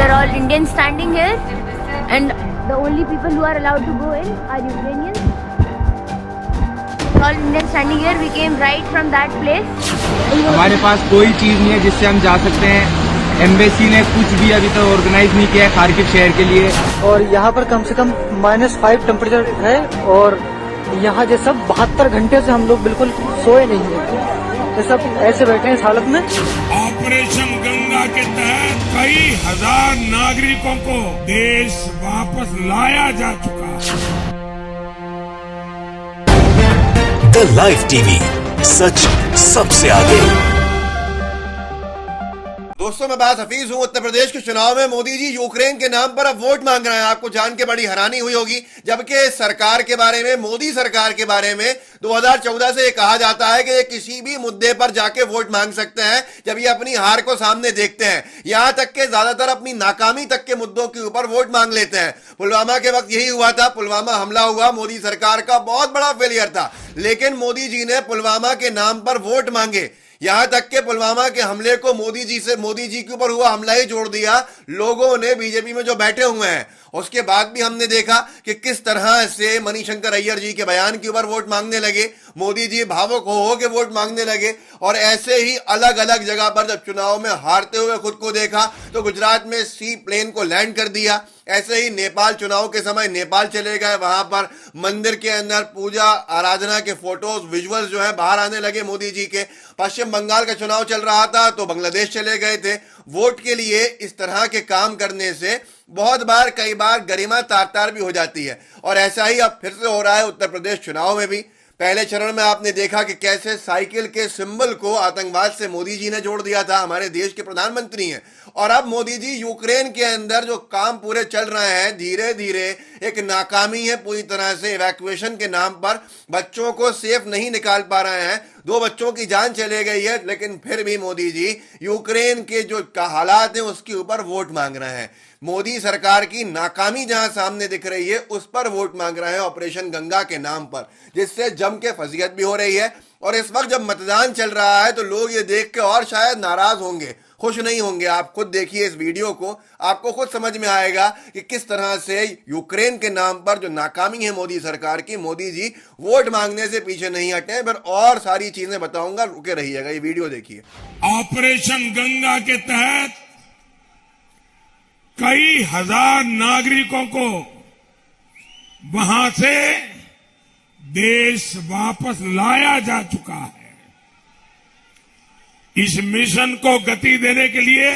are all Indians standing here, and the only people who are allowed to go in are Ukrainians. All Indians standing here. We came right from that place. हमारे पास कोई चीज नहीं है जिससे हम जा सकते हैं। एम्बेसी ने कुछ भी अभी तक ऑर्गेनाइज नहीं किया है खार्किव शहर के लिए। और यहाँ पर कम से कम -5 टेम्परेचर है और यहाँ जो सब 72 घंटे से हम लोग बिल्कुल सोए नहीं है। ये सब ऐसे बैठे हैं इस हालत में। ऑपरेशन गंगा के तहत कई हजार नागरिकों को देश वापस लाया जा चुका है। द लाइव टीवी, सच सबसे आगे। दोस्तों, मैं बात हफीज हूं। उत्तर प्रदेश के चुनाव में मोदी जी यूक्रेन के नाम पर अब वोट मांग रहे हैं। आपको जान के बड़ी हैरानी हुई होगी, जबकि सरकार के बारे में, मोदी सरकार के बारे में 2014 से ये कहा जाता है कि ये किसी भी मुद्दे पर जाके वोट मांग सकते हैं जब ये अपनी हार को सामने देखते हैं। यहां तक के ज्यादातर अपनी नाकामी तक के मुद्दों के ऊपर वोट मांग लेते हैं। पुलवामा के वक्त यही हुआ था। पुलवामा हमला हुआ, मोदी सरकार का बहुत बड़ा फेलियर था, लेकिन मोदी जी ने पुलवामा के नाम पर वोट मांगे। यहां तक के पुलवामा के हमले को मोदी जी के ऊपर हुआ हमला ही जोड़ दिया लोगों ने, बीजेपी में जो बैठे हुए हैं। उसके बाद भी हमने देखा कि किस तरह से मणिशंकर अय्यर जी के बयान के ऊपर वोट मांगने लगे। मोदी जी भावुक हो के वोट मांगने लगे। और ऐसे ही अलग अलग जगह पर जब चुनाव में हारते हुए खुद को देखा तो गुजरात में सी प्लेन को लैंड कर दिया। ऐसे ही नेपाल चुनाव के समय नेपाल चले गए, वहां पर मंदिर के अंदर पूजा आराधना के फोटोज, विजुअल्स जो है बाहर आने लगे मोदी जी के। पश्चिम बंगाल का चुनाव चल रहा था तो बांग्लादेश चले गए थे वोट के लिए। इस तरह के काम करने से बहुत बार, कई बार गरिमा तार भी हो जाती है। और ऐसा ही अब फिर से हो रहा है उत्तर प्रदेश चुनाव में भी। पहले चरण में आपने देखा कि कैसे साइकिल के सिंबल को आतंकवाद से मोदी जी ने जोड़ दिया था। हमारे देश के प्रधानमंत्री हैं। और अब मोदी जी यूक्रेन के अंदर जो काम पूरे चल रहे हैं, धीरे धीरे एक नाकामी है पूरी तरह से। इवैक्यूएशन के नाम पर बच्चों को सेफ नहीं निकाल पा रहे हैं। 2 बच्चों की जान चले गई है, लेकिन फिर भी मोदी जी यूक्रेन के जो हालात हैं उसके ऊपर वोट मांग रहे हैं। मोदी सरकार की नाकामी जहां सामने दिख रही है उस पर वोट मांग रहे हैं ऑपरेशन गंगा के नाम पर, जिससे जम के फजीहत भी हो रही है। और इस वक्त जब मतदान चल रहा है तो लोग ये देख के और शायद नाराज होंगे, खुश नहीं होंगे। आप खुद देखिए इस वीडियो को, आपको खुद समझ में आएगा कि किस तरह से यूक्रेन के नाम पर जो नाकामी है मोदी सरकार की, मोदी जी वोट मांगने से पीछे नहीं हटे। फिर और सारी चीजें बताऊंगा, रुके रहिएगा, ये वीडियो देखिए। ऑपरेशन गंगा के तहत कई हजार नागरिकों को वहां से देश वापस लाया जा चुका है। इस मिशन को गति देने के लिए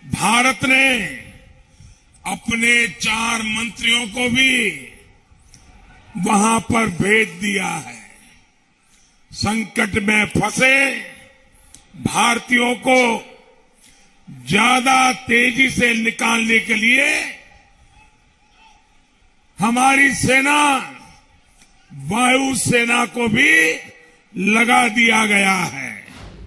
भारत ने अपने 4 मंत्रियों को भी वहां पर भेज दिया है। संकट में फंसे भारतीयों को ज्यादा तेजी से निकालने के लिए हमारी सेना, वायु सेना को भी लगा दिया गया है।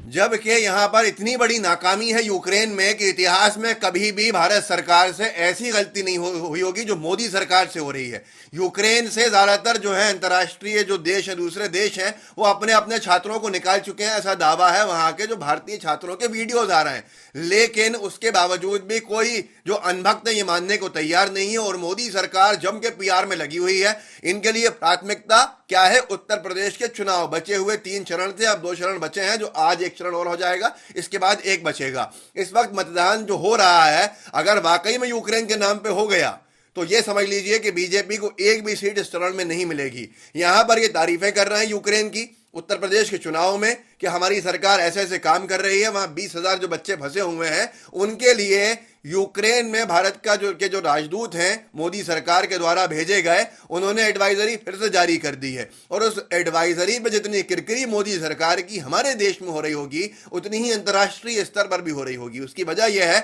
जबकि यहां पर इतनी बड़ी नाकामी है यूक्रेन में कि इतिहास में कभी भी भारत सरकार से ऐसी गलती नहीं हुई होगी जो मोदी सरकार से हो रही है। यूक्रेन से ज्यादातर जो है अंतर्राष्ट्रीय जो देश है, दूसरे देश हैं, वो अपने अपने छात्रों को निकाल चुके हैं, ऐसा दावा है वहां के जो भारतीय छात्रों के वीडियोज आ रहे हैं। लेकिन उसके बावजूद भी कोई जो अनभक्त है ये मानने को तैयार नहीं है। और मोदी सरकार जम के पीआर में लगी हुई है। इनके लिए प्राथमिकता क्या है? उत्तर प्रदेश के चुनाव। बचे हुए 3 चरण थे, अब 2 चरण बचे हैं, जो आज 1 चरण और हो जाएगा, इसके बाद 1 बचेगा। इस वक्त मतदान जो हो रहा है, अगर वाकई में यूक्रेन के नाम पे हो गया तो ये समझ लीजिए कि बीजेपी को एक भी सीट इस चरण में नहीं मिलेगी। यहां पर ये तारीफें कर रहे हैं यूक्रेन की उत्तर प्रदेश के चुनाव में कि हमारी सरकार ऐसे ऐसे काम कर रही है। वहां 20,000 जो बच्चे फंसे हुए हैं उनके लिए यूक्रेन में भारत का जो राजदूत हैं मोदी सरकार के द्वारा भेजे गए, उन्होंने एडवाइजरी फिर से जारी कर दी है। और उस एडवाइजरी में जितनी किरकिरी मोदी सरकार की हमारे देश में हो रही होगी उतनी ही अंतर्राष्ट्रीय स्तर पर भी हो रही होगी। उसकी वजह यह है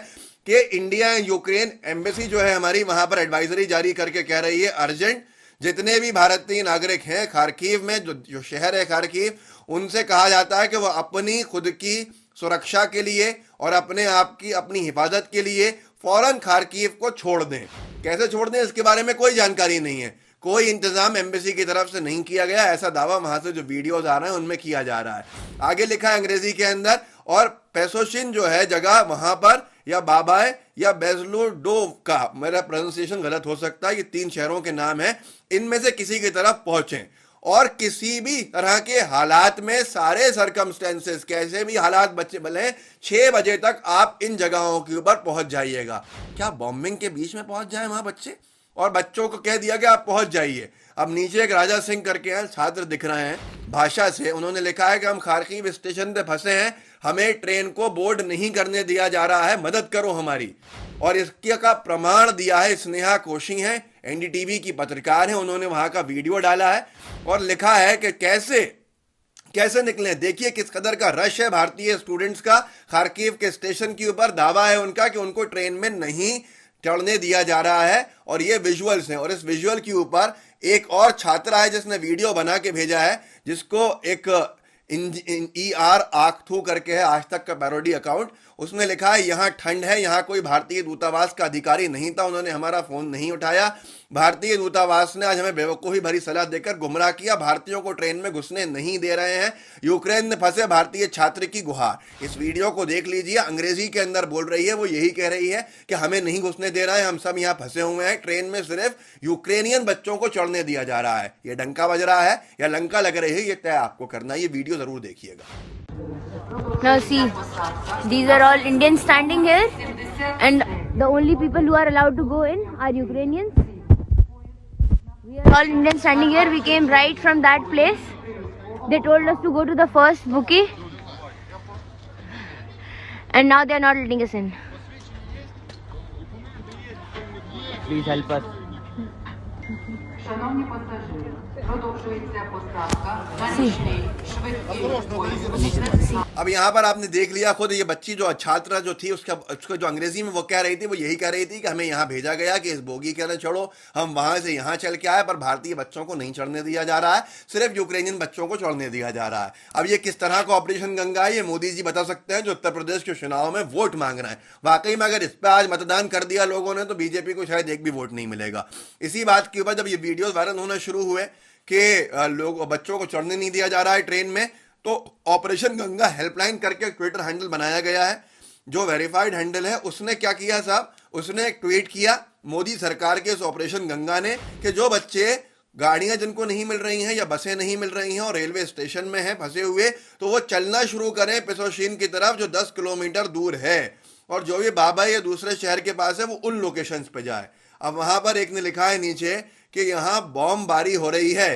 कि इंडिया एंड यूक्रेन एम्बेसी जो है हमारी, वहां पर एडवाइजरी जारी करके कह रही है अर्जेंट जितने भी भारतीय नागरिक हैं खार्किव में, जो शहर है खार्किव, उनसे कहा जाता है कि वह अपनी खुद की सुरक्षा के लिए और अपने आप की अपनी हिफाजत के लिए फौरन खार्किव को छोड़ दें। कैसे छोड़ दें इसके बारे में कोई जानकारी नहीं है, कोई इंतजाम एम्बेसी की तरफ से नहीं किया गया, ऐसा दावा वहां से जो वीडियोज आ रहे हैं उनमें किया जा रहा है। आगे लिखा है अंग्रेजी के अंदर, और पेसोशिन जो है जगह, वहां पर या बाबाय या बेजलोडोवका, मेरा प्रोनाउंसिएशन गलत हो सकता है, ये 3 शहरों के नाम हैं, इनमें से किसी की तरफ पहुंचें और किसी भी तरह के हालात में, सारे सरकमस्टेंसेस, कैसे भी हालात बच्चे भले 6 बजे तक आप इन जगहों के ऊपर पहुंच जाइएगा। क्या बॉम्बिंग के बीच में पहुंच जाए वहां बच्चे? और बच्चों को कह दिया कि आप पहुंच जाइए। अब नीचे एक राजा सिंह करके हैं, छात्र दिख रहे हैं, भाषा से उन्होंने लिखा है कि हम खारकीव स्टेशन पे फंसे हैं, हमें ट्रेन को बोर्ड नहीं करने दिया जा रहा है, मदद करो हमारी। और इसके का प्रमाण दिया है स्नेहा कोशी है, एनडीटीवी की पत्रकार है, उन्होंने वहां का वीडियो डाला है और लिखा है कि कैसे निकले। देखिए किस कदर का रश है भारतीय स्टूडेंट्स का खारकीव के स्टेशन के ऊपर। दावा है उनका कि उनको ट्रेन में नहीं चढ़ने दिया जा रहा है और ये विजुअल्स हैं। और इस विजुअल के ऊपर एक और छात्रा है जिसने वीडियो बना के भेजा है, जिसको एक ER आखथू करके है, आज तक का पैरोडी अकाउंट, उसने लिखा है यहाँ ठंड है, यहाँ कोई भारतीय दूतावास का अधिकारी नहीं था, उन्होंने हमारा फोन नहीं उठाया। भारतीय दूतावास ने आज हमें बेवकूफ़ी भरी सलाह देकर गुमराह किया, भारतीयों को ट्रेन में घुसने नहीं दे रहे हैं। यूक्रेन में फंसे भारतीय छात्र की गुहार। इस वीडियो को देख लीजिए, अंग्रेजी के अंदर बोल रही है, वो यही कह रही है कि हमें नहीं घुसने दे रहा है, हम सब यहाँ फंसे हुए हैं, ट्रेन में सिर्फ यूक्रेनियन बच्चों को चढ़ने दिया जा रहा है। ये डंका बज रहा है या लंका लग रही है, ये तय आपको करना है। ये वीडियो जरूर देखिएगा। Now see, these are all Indians standing here, and the only people who are allowed to go in are Ukrainians. We are all Indians standing here. We came right from that place. They told us to go to the first bookie, and now they are not letting us in. Please help us. Шановні пасажири, продовжується посадка на нічний швидкий поїзд. अब यहाँ पर आपने देख लिया खुद, ये बच्ची जो छात्रा जो थी उसको जो अंग्रेजी में वो कह रही थी, वो यही कह रही थी कि हमें यहाँ भेजा गया कि इस बोगी के अंदर चढ़ो, हम वहां से यहाँ चल के आए, पर भारतीय बच्चों को नहीं चढ़ने दिया जा रहा है, सिर्फ यूक्रेनियन बच्चों को चढ़ने दिया जा रहा है। अब ये किस तरह का ऑपरेशन गंगा है, ये मोदी जी बता सकते हैं, जो उत्तर प्रदेश के चुनाव में वोट मांग रहे हैं। वाकई में अगर इस पर आज मतदान कर दिया लोगों ने तो बीजेपी को शायद एक भी वोट नहीं मिलेगा। इसी बात के ऊपर जब ये वीडियो वायरल होना शुरू हुए कि लोग बच्चों को चढ़ने नहीं दिया जा रहा है ट्रेन में, तो ऑपरेशन गंगा हेल्पलाइन करके ट्विटर हैंडल बनाया गया है, जो वेरीफाइड हैंडल है। उसने क्या किया साहब, उसने एक ट्वीट किया मोदी सरकार के इस ऑपरेशन गंगा ने कि जो बच्चे गाड़ियां जिनको नहीं मिल रही हैं या बसें नहीं मिल रही हैं और रेलवे स्टेशन में हैं फंसे हुए, तो वो चलना शुरू करें पिसोशीन की तरफ, जो 10 किलोमीटर दूर है, और जो ये बाबा या दूसरे शहर के पास है वो उन लोकेशंस पे जाए। अब वहां पर एक ने लिखा है नीचे कि यहाँ बॉम्बबारी हो रही है।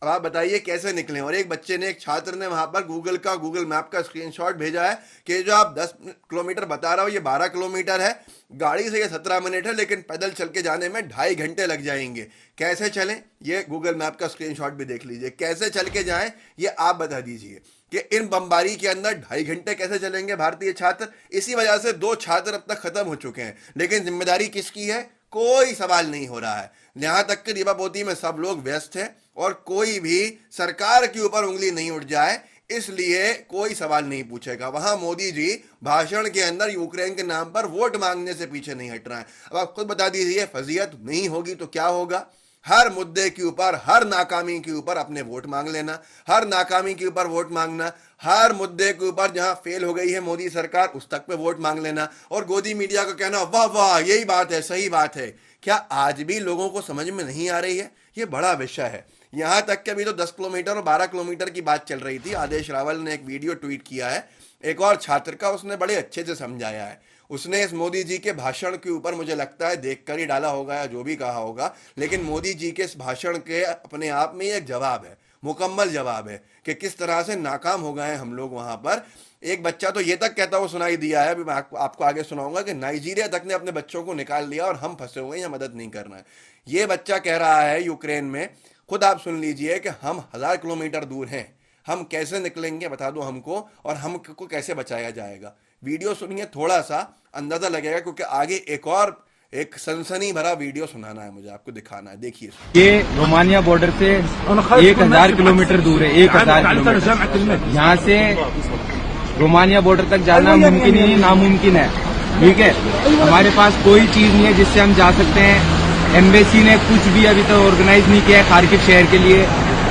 अब आप बताइए कैसे निकलें। और एक बच्चे ने, एक छात्र ने वहां पर गूगल मैप का स्क्रीनशॉट भेजा है कि जो आप 10 किलोमीटर बता रहा हो ये 12 किलोमीटर है, गाड़ी से ये 17 मिनट है, लेकिन पैदल चल के जाने में 2.5 घंटे लग जाएंगे। कैसे चलें, ये गूगल मैप का स्क्रीनशॉट भी देख लीजिए, कैसे चल के जाएं ये आप बता दीजिए कि इन बमबारी के अंदर 2.5 घंटे कैसे चलेंगे भारतीय छात्र। इसी वजह से 2 छात्र अब तक खत्म हो चुके हैं, लेकिन जिम्मेदारी किसकी है, कोई सवाल नहीं हो रहा है। यहां तक कि दीपापोती में सब लोग व्यस्त हैं और कोई भी सरकार के ऊपर उंगली नहीं उठ जाए, इसलिए कोई सवाल नहीं पूछेगा। वहां मोदी जी भाषण के अंदर यूक्रेन के नाम पर वोट मांगने से पीछे नहीं हट रहा है। अब आप खुद बता दीजिए, फजीयत नहीं होगी तो क्या होगा। हर मुद्दे के ऊपर, हर नाकामी के ऊपर अपने वोट मांग लेना, हर नाकामी के ऊपर वोट मांगना, हर मुद्दे के ऊपर जहां फेल हो गई है मोदी सरकार उस तक पे वोट मांग लेना, और गोदी मीडिया को कहना वाह वाह यही बात है, सही बात है। क्या आज भी लोगों को समझ में नहीं आ रही है? ये बड़ा विषय है। यहां तक कि अभी तो 10 किलोमीटर और 12 किलोमीटर की बात चल रही थी। आदेश रावल ने एक वीडियो ट्वीट किया है एक और छात्र का, उसने बड़े अच्छे से समझाया है। उसने इस मोदी जी के भाषण के ऊपर मुझे लगता है देखकर ही डाला होगा या जो भी कहा होगा, लेकिन मोदी जी के इस भाषण के अपने आप में एक जवाब है, मुकम्मल जवाब है कि किस तरह से नाकाम हो गए हैं हम लोग वहां पर। एक बच्चा तो ये तक कहता हुआ सुनाई दिया है, अभी मैं आपको आगे सुनाऊंगा, कि नाइजीरिया तक ने अपने बच्चों को निकाल लिया और हम फंसे हुए हैं, या मदद नहीं करना है। ये बच्चा कह रहा है यूक्रेन में, खुद आप सुन लीजिए कि हम 1000 किलोमीटर दूर हैं, हम कैसे निकलेंगे बता दो हमको, और हमको कैसे बचाया जाएगा। वीडियो सुनिए, थोड़ा सा अंदाजा लगेगा, क्योंकि आगे एक सनसनी भरा वीडियो सुनाना है मुझे, आपको दिखाना है। देखिए, ये रोमानिया बॉर्डर से 1000 किलोमीटर दूर है, 1000 किलोमीटर। यहाँ से रोमानिया बॉर्डर तक जाना मुमकिन ही नामुमकिन है, ठीक है। हमारे पास कोई चीज नहीं है जिससे हम जा सकते हैं। एम्बेसी ने कुछ भी अभी तक ऑर्गेनाइज नहीं किया है खारकिव शहर के लिए।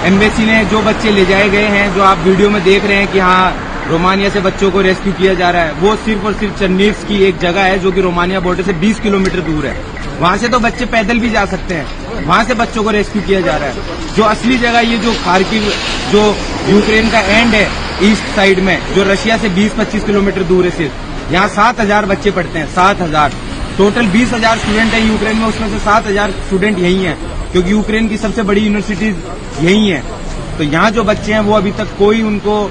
एम्बेसी ने जो बच्चे ले जाए गए हैं, जो आप वीडियो में देख रहे हैं कि हाँ रोमानिया से बच्चों को रेस्क्यू किया जा रहा है, वो सिर्फ और सिर्फ चर्निव्स की एक जगह है जो कि रोमानिया बॉर्डर से 20 किलोमीटर दूर है। वहां से तो बच्चे पैदल भी जा सकते हैं, वहां से बच्चों को रेस्क्यू किया जा रहा है। जो असली जगह ये जो खार्किव, जो यूक्रेन का एंड है ईस्ट साइड में, जो रशिया से 20-25 किलोमीटर दूर है, सिर्फ यहाँ 7,000 बच्चे पढ़ते हैं। 7,000 टोटल 20,000 स्टूडेंट है यूक्रेन में, उसमें से 7,000 स्टूडेंट यही हैं, क्योंकि यूक्रेन की सबसे बड़ी यूनिवर्सिटीज यही है। तो यहाँ जो बच्चे हैं वो अभी तक कोई उनको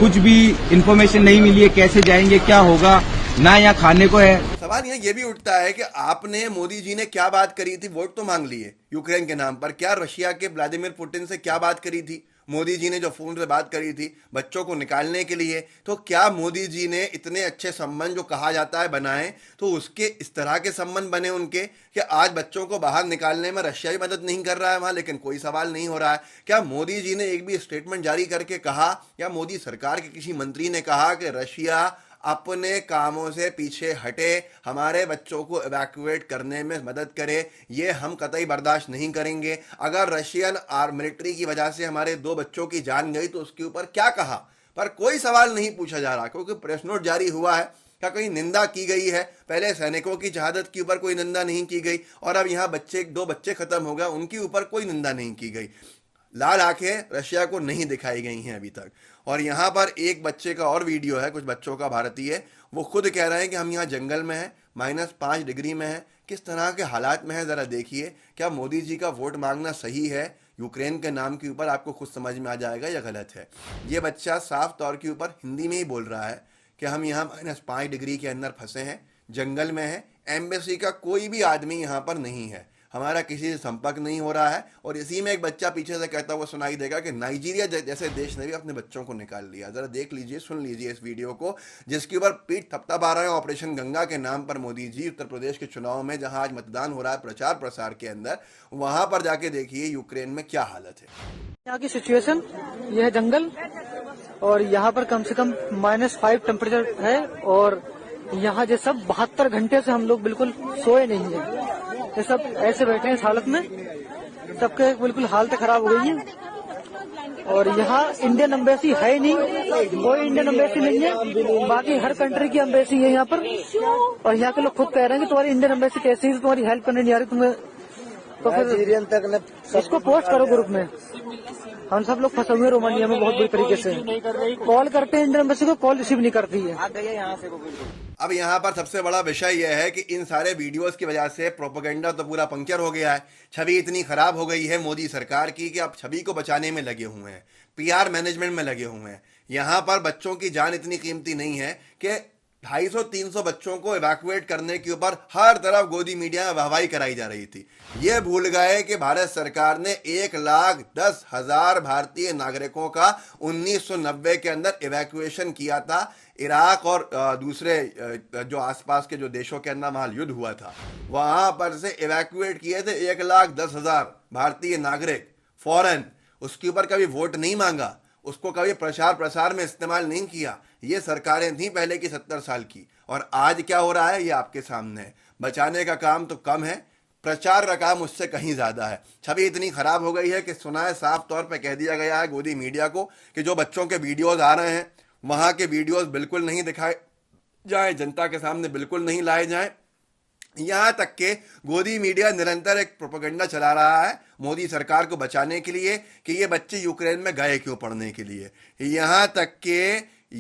कुछ भी इंफॉर्मेशन नहीं मिली है, कैसे जाएंगे, क्या होगा, ना यहाँ खाने को है। सवाल ये भी उठता है कि आपने, मोदी जी ने क्या बात करी थी? वोट तो मांग लिए यूक्रेन के नाम पर, क्या रशिया के व्लादिमीर पुतिन से क्या बात करी थी? मोदी जी ने जो फोन से बात करी थी बच्चों को निकालने के लिए, तो क्या मोदी जी ने इतने अच्छे संबंध जो कहा जाता है बनाए, तो उसके इस तरह के संबंध बने उनके कि आज बच्चों को बाहर निकालने में रशिया भी मदद नहीं कर रहा है वहां, लेकिन कोई सवाल नहीं हो रहा है? क्या मोदी जी ने एक भी स्टेटमेंट जारी करके कहा, या मोदी सरकार के किसी मंत्री ने कहा कि रशिया अपने कामों से पीछे हटे, हमारे बच्चों को इवैक्यूएट करने में मदद करे? ये हम कतई बर्दाश्त नहीं करेंगे। अगर रशियन मिलिट्री की वजह से हमारे 2 बच्चों की जान गई तो उसके ऊपर क्या कहा? पर कोई सवाल नहीं पूछा जा रहा, क्योंकि प्रेस नोट जारी हुआ है। क्या कहीं निंदा की गई है? पहले सैनिकों की शहादत के ऊपर कोई निंदा नहीं की गई, और अब यहाँ 2 बच्चे खत्म हो गए, उनके ऊपर कोई निंदा नहीं की गई। लाल आंखें रशिया को नहीं दिखाई गई हैं अभी तक। और यहाँ पर एक बच्चे का और वीडियो है, कुछ बच्चों का भारतीय, वो खुद कह रहे हैं कि हम यहाँ जंगल में हैं, -5 डिग्री में हैं, किस तरह के हालात में है, जरा देखिए। क्या मोदी जी का वोट मांगना सही है यूक्रेन के नाम के ऊपर? आपको खुद समझ में आ जाएगा या गलत है। ये बच्चा साफ तौर के ऊपर हिंदी में ही बोल रहा है कि हम यहाँ -5 डिग्री के अंदर फंसे हैं, जंगल में हैं, एम्बेसी का कोई भी आदमी यहाँ पर नहीं है, हमारा किसी से संपर्क नहीं हो रहा है। और इसी में एक बच्चा पीछे से कहता हुआ सुनाई देगा कि नाइजीरिया जैसे देश ने भी अपने बच्चों को निकाल लिया। जरा देख लीजिए, सुन लीजिए इस वीडियो को, जिसके ऊपर पीठ थपथपा रहे हैं ऑपरेशन गंगा के नाम पर मोदी जी। उत्तर प्रदेश के चुनाव में जहां आज मतदान हो रहा है प्रचार प्रसार के अंदर, वहां पर जाके देखिए यूक्रेन में क्या हालत है। यहाँ की सिचुएशन, यह है जंगल, और यहाँ पर कम से कम -5 टेम्परेचर है, और यहाँ जो सब 72 घंटे से हम लोग बिल्कुल सोए नहीं है। ये सब ऐसे बैठे हैं इस हालत में, सबके बिल्कुल हालत खराब हो गई है। और यहाँ इंडियन एम्बेसी है नहीं, कोई इंडियन एम्बेसी नहीं है, बाकी हर कंट्री की एम्बेसी है यहाँ पर। और यहाँ के लोग खुद कह रहे हैं कि तुम्हारी इंडियन एम्बेसी कैसी है, तुम्हारी हेल्प करने नहीं आ रही तुम्हें, तो फिर इसको पोस्ट करो ग्रुप में। हम सब लोग फंसे हुए रोमानिया में बहुत बुरी तरीके से, कॉल करते हैं इंडियन एम्बेसी को, कॉल रिसीव नहीं करती है। अब यहाँ पर सबसे बड़ा विषय यह है कि इन सारे वीडियोस की वजह से प्रोपेगेंडा तो पूरा पंक्चर हो गया है। छवि इतनी खराब हो गई है मोदी सरकार की कि अब छवि को बचाने में लगे हुए हैं, PR मैनेजमेंट में लगे हुए हैं। यहाँ पर बच्चों की जान इतनी कीमती नहीं है कि 250-300 बच्चों को इवैक्यूएट करने के ऊपर हर तरफ गोदी मीडिया में वाहवाही कराई जा रही थी। ये भूल गए कि भारत सरकार ने 1,10,000 भारतीय नागरिकों का 1990 के अंदर इवैक्यूएशन किया था। इराक और दूसरे जो आसपास के जो देशों के अंदर वहां युद्ध हुआ था, वहां पर से इवैक्यूएट किए थे 1,10,000 भारतीय नागरिक फौरन। उसके ऊपर कभी वोट नहीं मांगा, उसको कभी प्रचार प्रसार में इस्तेमाल नहीं किया। ये सरकारें थी पहले की 70 साल की। और आज क्या हो रहा है ये आपके सामने है। बचाने का काम तो कम है, प्रचार का काम उससे कहीं ज्यादा है। छवि इतनी खराब हो गई है कि सुना है, साफ तौर पे कह दिया गया है गोदी मीडिया को कि जो बच्चों के वीडियोज आ रहे हैं वहां के वीडियोज बिल्कुल नहीं दिखाए जाए, जनता के सामने बिल्कुल नहीं लाए जाए। यहां तक के गोदी मीडिया निरंतर एक प्रोपेगेंडा चला रहा है मोदी सरकार को बचाने के लिए कि ये बच्चे यूक्रेन में गए क्यों पढ़ने के लिए। यहां तक के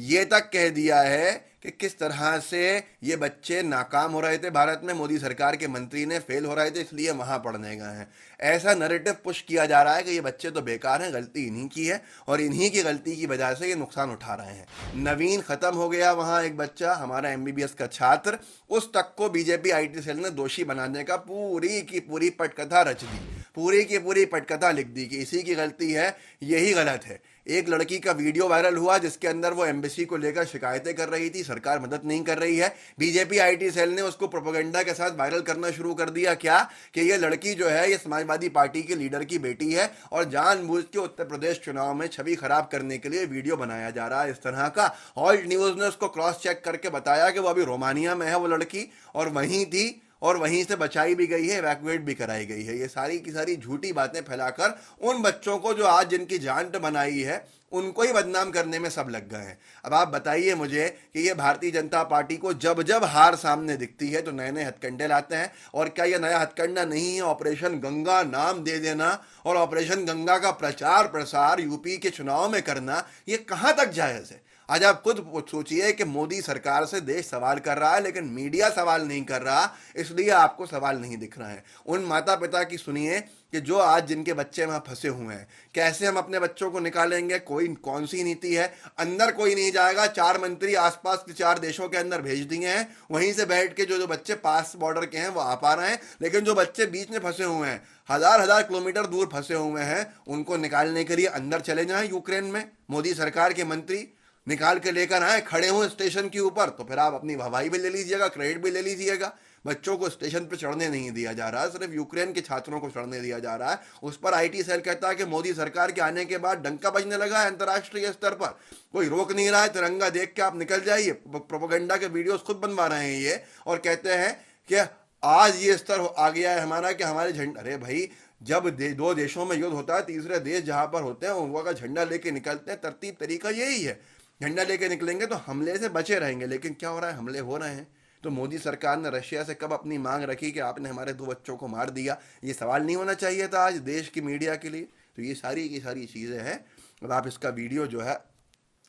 ये तक कह दिया है कि किस तरह से ये बच्चे नाकाम हो रहे थे भारत में, मोदी सरकार के मंत्री ने फेल हो रहे थे इसलिए वहां पढ़ने गए हैं। ऐसा नैरेटिव पुश किया जा रहा है कि ये बच्चे तो बेकार हैं, गलती इन्हीं की है और इन्हीं की गलती की वजह से ये नुकसान उठा रहे हैं। नवीन खत्म हो गया वहां एक बच्चा, हमारा MBBS का छात्र, उस तक को बीजेपी IT सेल ने दोषी बनाने का पूरी की पूरी पटकथा रच दी, पूरी की पूरी पटकथा लिख दी कि इसी की गलती है, यही गलत है। एक लड़की का वीडियो वायरल हुआ जिसके अंदर वो एम्बेसी को लेकर शिकायतें कर रही थी, सरकार मदद नहीं कर रही है। बीजेपी IT सेल ने उसको प्रोपेगेंडा के साथ वायरल करना शुरू कर दिया क्या कि ये लड़की जो है ये समाजवादी पार्टी के लीडर की बेटी है और जानबूझ के उत्तर प्रदेश चुनाव में छवि खराब करने के लिए वीडियो बनाया जा रहा है इस तरह का। ऑल्ट न्यूज ने उसको क्रॉस चेक करके बताया कि वो अभी रोमानिया में है वो लड़की और वहीं थी और वहीं से बचाई भी गई है, इवैक्यूएट भी कराई गई है। ये सारी की सारी झूठी बातें फैलाकर उन बच्चों को जो आज जिनकी जान बनाई है उनको ही बदनाम करने में सब लग गए हैं। अब आप बताइए मुझे कि ये भारतीय जनता पार्टी को जब जब हार सामने दिखती है तो नए नए हथकंडे लाते हैं, और क्या ये नया हथकंडा नहीं है ऑपरेशन गंगा नाम दे देना और ऑपरेशन गंगा का प्रचार प्रसार यूपी के चुनाव में करना? ये कहां तक जायज है? आज आप खुद सोचिए कि मोदी सरकार से देश सवाल कर रहा है लेकिन मीडिया सवाल नहीं कर रहा, इसलिए आपको सवाल नहीं दिख रहा है। उन माता पिता की सुनिए कि जो आज जिनके बच्चे वहां फंसे हुए हैं, कैसे हम अपने बच्चों को निकालेंगे? कौन सी नीति है? अंदर कोई नहीं जाएगा, 4 मंत्री आसपास के 4 देशों के अंदर भेज दिए हैं, वहीं से बैठ के जो बच्चे पास बॉर्डर के हैं वो आ पा रहे हैं, लेकिन जो बच्चे बीच में फंसे हुए हैं, हजार किलोमीटर दूर फंसे हुए हैं, उनको निकालने के लिए अंदर चले जाएं यूक्रेन में। मोदी सरकार के मंत्री निकाल के लेकर आए, खड़े हों स्टेशन के ऊपर, तो फिर आप अपनी हवाई भी ले लीजिएगा, क्रेडिट भी ले लीजिएगा। बच्चों को स्टेशन पे चढ़ने नहीं दिया जा रहा, सिर्फ यूक्रेन के छात्रों को चढ़ने दिया जा रहा है। उस पर आईटी सेल कहता है कि मोदी सरकार के आने के बाद डंका बजने लगा है अंतर्राष्ट्रीय स्तर पर, कोई रोक नहीं रहा है, तिरंगा देख के आप निकल जाइए। प्रोपेगेंडा के वीडियोस खुद बनवा रहे हैं ये, और कहते हैं कि आज ये स्तर आ गया है हमारा कि हमारे झंडा। अरे भाई, जब 2 देशों में युद्ध होता है, तीसरे देश जहां पर होते हैं उनका झंडा लेके निकलते हैं। तरतीब तरीका यही है, झंडा लेके निकलेंगे तो हमले से बचे रहेंगे। लेकिन क्या हो रहा है? हमले हो रहे हैं। तो मोदी सरकार ने रशिया से कब अपनी मांग रखी कि आपने हमारे 2 बच्चों को मार दिया? ये सवाल नहीं होना चाहिए था आज देश की मीडिया के लिए। तो ये सारी की सारी चीज़ें हैं। अब आप इसका वीडियो जो है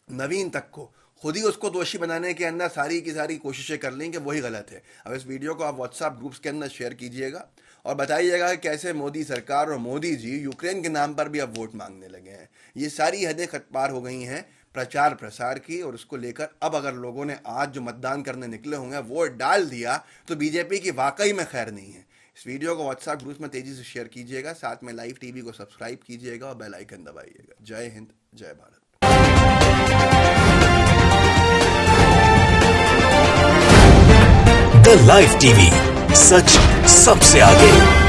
नवीन तक को खुद ही उसको दोषी बनाने के अंदर सारी की सारी कोशिशें कर लें कि वही गलत है। अब इस वीडियो को आप व्हाट्सएप ग्रुप्स के अंदर शेयर कीजिएगा और बताइएगा कि कैसे मोदी सरकार और मोदी जी यूक्रेन के नाम पर भी अब वोट मांगने लगे हैं। ये सारी हदें पार हो गई हैं प्रचार प्रसार की, और उसको लेकर अब अगर लोगों ने आज जो मतदान करने निकले होंगे वोट डाल दिया तो बीजेपी की वाकई में खैर नहीं है। इस वीडियो को व्हाट्सएप ग्रुप में तेजी से शेयर कीजिएगा, साथ में लाइव टीवी को सब्सक्राइब कीजिएगा और बेल आइकन दबाइएगा। जय हिंद, जय भारत। द लाइव टीवी, सच सबसे आगे।